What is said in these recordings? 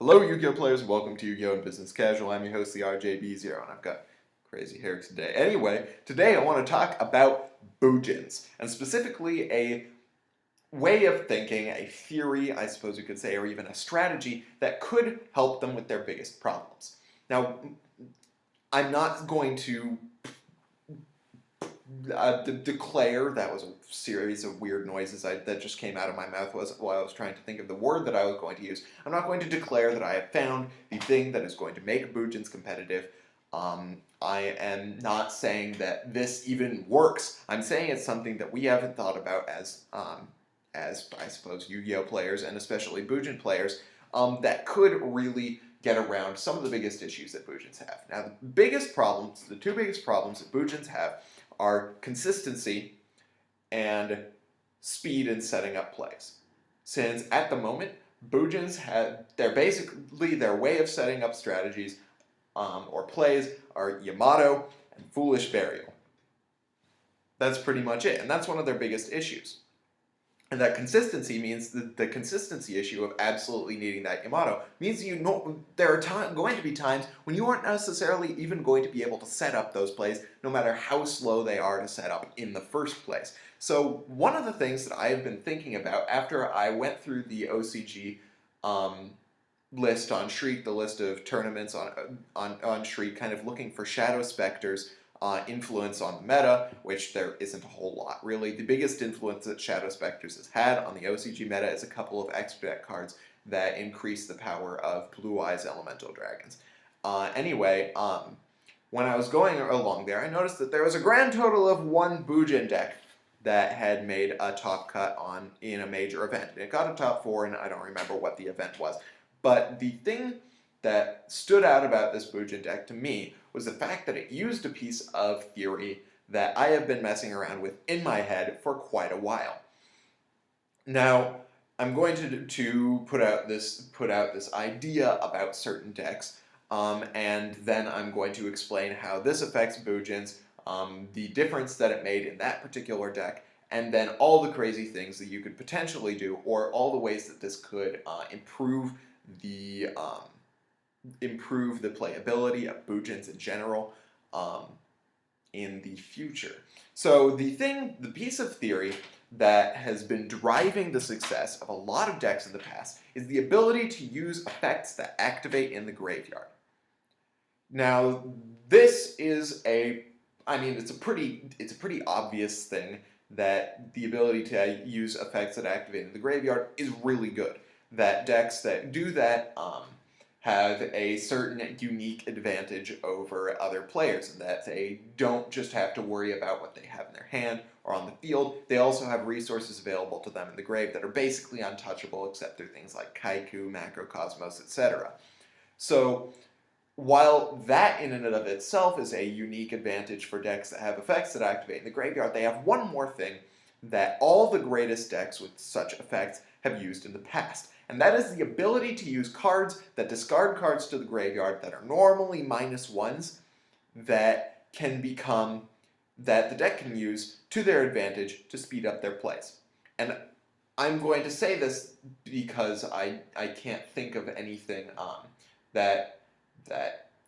Hello, Yu-Gi-Oh players, and welcome to Yu-Gi-Oh! And Business Casual. I'm your host, the RJB0, and I've got crazy hair today. Anyway, today I want to talk about Bujins, and specifically a way of thinking, a theory, I suppose you could say, or even a strategy that could help them with their biggest problems. Now, I'm not going to declare, that was a series of weird noises that just came out of my mouth while I was trying to think of the word that I was going to use. I'm not going to declare that I have found the thing that is going to make Bujins competitive. I am not saying that this even works. I'm saying it's something that we haven't thought about as I suppose Yu-Gi-Oh players and especially Bujin players that could really get around some of the biggest issues that Bujins have. Now, the two biggest problems that Bujins have are consistency and speed in setting up plays. Since at the moment, Bujins their way of setting up strategies or plays are Yamato and Foolish Burial. That's pretty much it, and that's one of their biggest issues. And that consistency means the consistency issue of absolutely needing that Yamato means there are going to be times when you aren't necessarily even going to be able to set up those plays, no matter how slow they are to set up in the first place. So one of the things that I have been thinking about after I went through the OCG list on Shriek, the list of tournaments on Shriek, kind of looking for Shadow Specters, influence on the meta, which there isn't a whole lot, really. The biggest influence that Shadow Specters has had on the OCG meta is a couple of extra deck cards that increase the power of Blue Eyes Elemental Dragons. Anyway, when I was going along there, I noticed that there was a grand total of one Bujin deck that had made a top cut in a major event. It got a top 4, and I don't remember what the event was. But the thing that stood out about this Bujin deck to me was the fact that it used a piece of theory that I have been messing around with in my head for quite a while. Now, I'm going to put out this idea about certain decks, and then I'm going to explain how this affects Bujins, the difference that it made in that particular deck, and then all the crazy things that you could potentially do, or all the ways that this could improve the playability of Bujins in general in the future. So the piece of theory that has been driving the success of a lot of decks in the past is the ability to use effects that activate in the graveyard. Now, this is it's a pretty obvious thing that the ability to use effects that activate in the graveyard is really good. That decks that do that have a certain unique advantage over other players, and that they don't just have to worry about what they have in their hand or on the field. They also have resources available to them in the grave that are basically untouchable except through things like Kaiku, Macrocosmos, etc. So while that in and of itself is a unique advantage for decks that have effects that activate in the graveyard, they have one more thing that all the greatest decks with such effects have used in the past. And that is the ability to use cards that discard cards to the graveyard that are normally -1s that the deck can use to their advantage to speed up their plays. And I'm going to say this because I can't think of anything that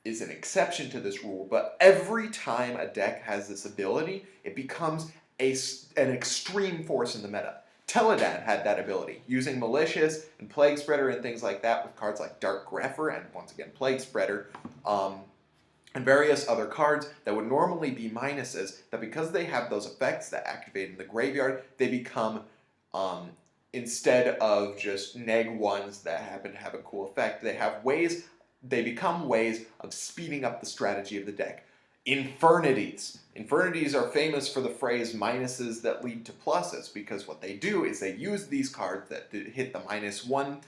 is an exception to this rule, but every time a deck has this ability, it becomes an extreme force in the meta. Teledan had that ability, using Malicious and Plague Spreader and things like that with cards like Dark Grepher and, once again, Plague Spreader, and various other cards that would normally be minuses, that because they have those effects that activate in the graveyard, they become, instead of just neg-1s that happen to have a cool effect, they become ways of speeding up the strategy of the deck. Infernities. Infernities are famous for the phrase minuses that lead to pluses, because what they do is they use these cards that hit the -1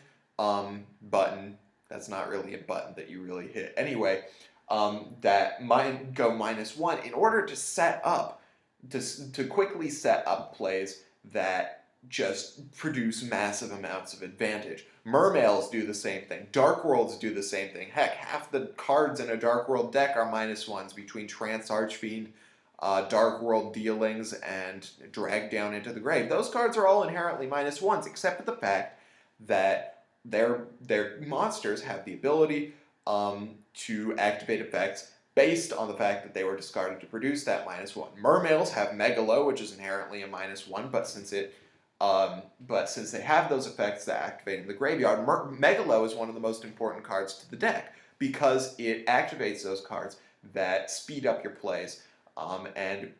button. That's not really a button that you really hit. Anyway, that might go -1 in order to set up, to quickly set up plays that just produce massive amounts of advantage. Mermails do the same thing. Dark Worlds do the same thing. Heck, half the cards in a Dark World deck are -1s between Trance Archfiend, Dark World Dealings, and Drag Down into the Grave. Those cards are all inherently -1s, except for the fact that their monsters have the ability to activate effects based on the fact that they were discarded to produce that -1. Mermails have Megalo, which is inherently a -1, but since they have those effects that activate in the graveyard, Megalo is one of the most important cards to the deck because it activates those cards that speed up your plays and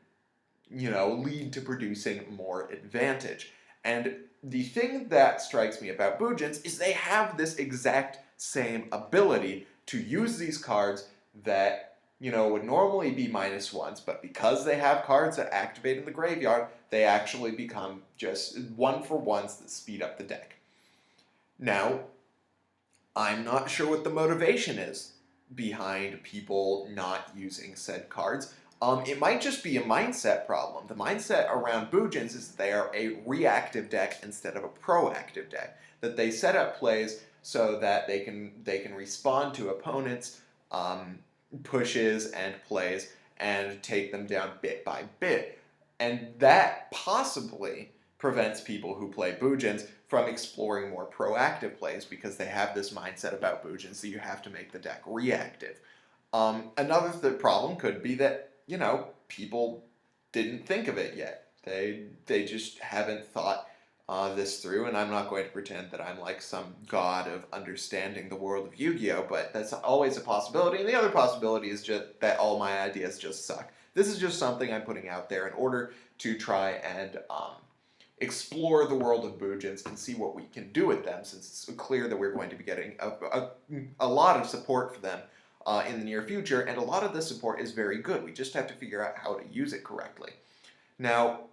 lead to producing more advantage. And the thing that strikes me about Bujins is they have this exact same ability to use these cards that would normally be -1s, but because they have cards that activate in the graveyard, they actually become just 1-for-1s that speed up the deck. Now, I'm not sure what the motivation is behind people not using said cards. It might just be a mindset problem. The mindset around Bujins is that they are a reactive deck instead of a proactive deck. That they set up plays so that they can respond to opponents' pushes and plays and take them down bit by bit. And that possibly prevents people who play Bujins from exploring more proactive plays because they have this mindset about Bujins that you have to make the deck reactive. Another problem could be that people didn't think of it yet. They just haven't thought this through, and I'm not going to pretend that I'm like some god of understanding the world of Yu-Gi-Oh, but that's always a possibility, and the other possibility is just that all my ideas just suck. This is just something I'm putting out there in order to try and explore the world of Bujins and see what we can do with them, since it's clear that we're going to be getting a lot of support for them in the near future, and a lot of the support is very good. We just have to figure out how to use it correctly. Now,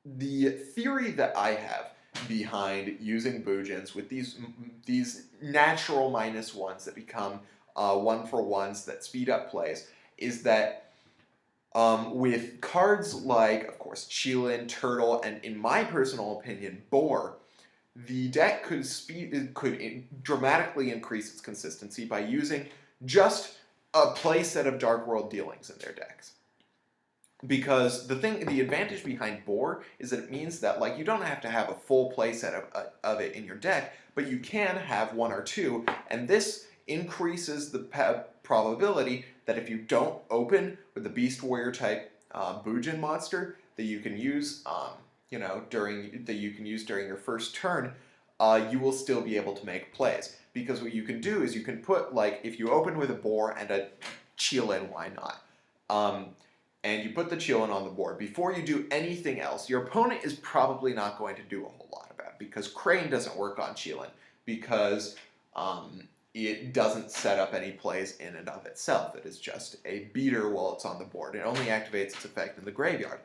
the theory that I have behind using Bujins with these natural -1s that become 1-for-1s that speed up plays is that with cards like, of course, Qilin, Turtle, and in my personal opinion, Boar, the deck could dramatically increase its consistency by using just a play set of Dark World Dealings in their decks. Because the advantage behind Boar is that it means that you don't have to have a full play set of it in your deck, but you can have 1 or 2, and this increases the probability that if you don't open with the Beast Warrior type Bujin monster that you can use, during your first turn, you will still be able to make plays. Because what you can do is you can put if you open with a Boar and a Qilin, why not? And you put the Qilin on the board. Before you do anything else, your opponent is probably not going to do a whole lot about it, because Crane doesn't work on Qilin, because it doesn't set up any plays in and of itself. It is just a beater while it's on the board. It only activates its effect in the graveyard.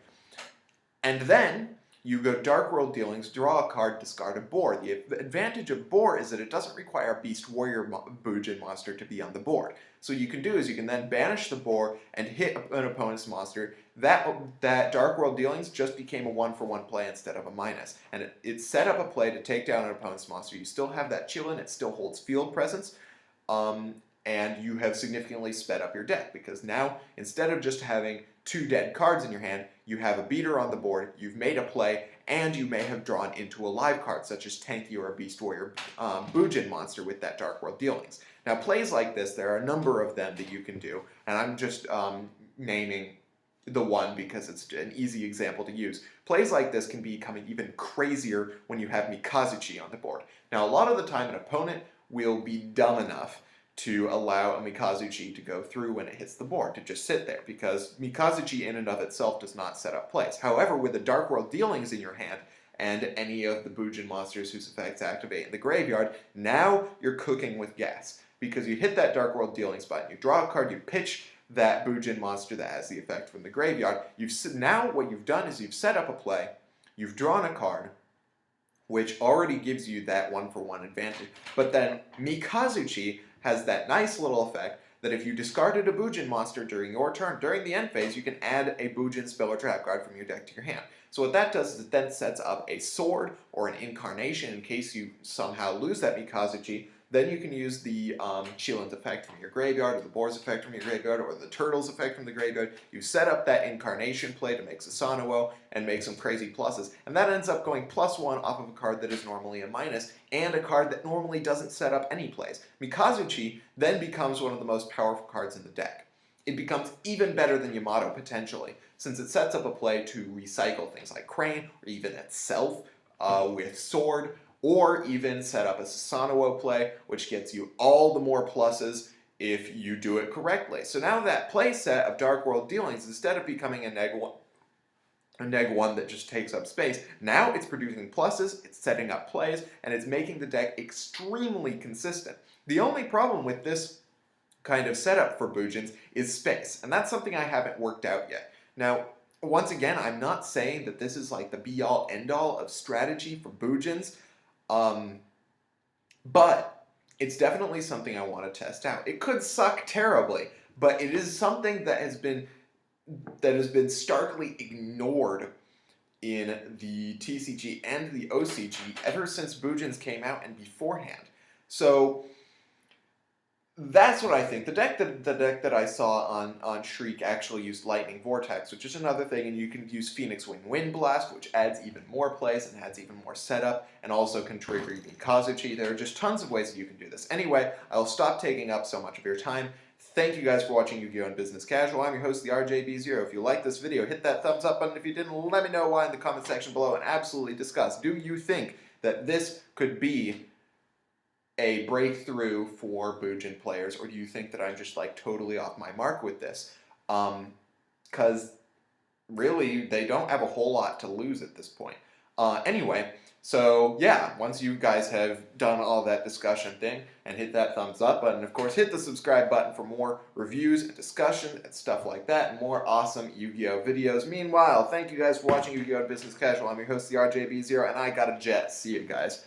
And then you go Dark World Dealings, draw a card, discard a Boar. The advantage of Boar is that it doesn't require a Beast Warrior Bujin monster to be on the board. So what you can do is you can then banish the Boar and hit an opponent's monster. That Dark World Dealings just became a 1-for-1 play instead of a minus. And it set up a play to take down an opponent's monster. You still have that Qilin, it still holds field presence. And you have significantly sped up your deck, because now, instead of just having 2 dead cards in your hand, you have a beater on the board, you've made a play, and you may have drawn into a live card, such as Tanky or a Beast Warrior Bujin monster with that Dark World Dealings. Now, plays like this, there are a number of them that you can do, and I'm just naming the one because it's an easy example to use. Plays like this can become even crazier when you have Mikazuchi on the board. Now, a lot of the time, an opponent will be dumb enough to allow a Mikazuchi to go through when it hits the board, to just sit there, because Mikazuchi in and of itself does not set up plays. However, with the Dark World Dealings in your hand, and any of the Bujin monsters whose effects activate in the graveyard, now you're cooking with gas. Because you hit that Dark World Dealings button, you draw a card, you pitch that Bujin monster that has the effect from the graveyard. Now what you've done is you've set up a play, you've drawn a card, which already gives you that 1-for-1 advantage, but then Mikazuchi has that nice little effect that if you discarded a Bujin monster during your turn, during the end phase, you can add a Bujin spell or trap card from your deck to your hand. So what that does is it then sets up a sword or an incarnation in case you somehow lose that Mikazuchi, Then you can use the Chilin's effect from your graveyard, or the Boar's effect from your graveyard, or the Turtle's effect from the graveyard. You set up that Incarnation play to make Susanoo and make some crazy pluses, and that ends up going +1 off of a card that is normally a minus, and a card that normally doesn't set up any plays. Mikazuchi then becomes one of the most powerful cards in the deck. It becomes even better than Yamato, potentially, since it sets up a play to recycle things like Crane, or even itself with Sword, or even set up a Susanoo play, which gets you all the more pluses if you do it correctly. So now that play set of Dark World Dealings, instead of becoming a neg1 that just takes up space, now it's producing pluses, it's setting up plays, and it's making the deck extremely consistent. The only problem with this kind of setup for Bujins is space, and that's something I haven't worked out yet. Now, once again, I'm not saying that this is like the be-all, end-all of strategy for Bujins, but it's definitely something I want to test out. It could suck terribly, but it is something that has been starkly ignored in the TCG and the OCG ever since Bujins came out and beforehand. So that's what I think. The deck that I saw on Shriek actually used Lightning Vortex, which is another thing, and you can use Phoenix Wing Wind Blast, which adds even more plays and adds even more setup, and also can trigger Mikazuchi. There are just tons of ways that you can do this. Anyway, I'll stop taking up so much of your time. Thank you guys for watching Yu-Gi-Oh! And Business Casual. I'm your host, the RJB0. If you like this video, hit that thumbs up button. If you didn't, let me know why in the comment section below, and absolutely discuss. Do you think that this could be a breakthrough for Bujin players, or do you think that I'm just like totally off my mark with this? Because really, they don't have a whole lot to lose at this point. Anyway, so yeah, once you guys have done all that discussion thing, and hit that thumbs up button, of course, hit the subscribe button for more reviews and discussion and stuff like that, and more awesome Yu-Gi-Oh! Videos. Meanwhile, thank you guys for watching Yu-Gi-Oh! Business Casual. I'm your host, the RJB0, and I got a jet. See you guys.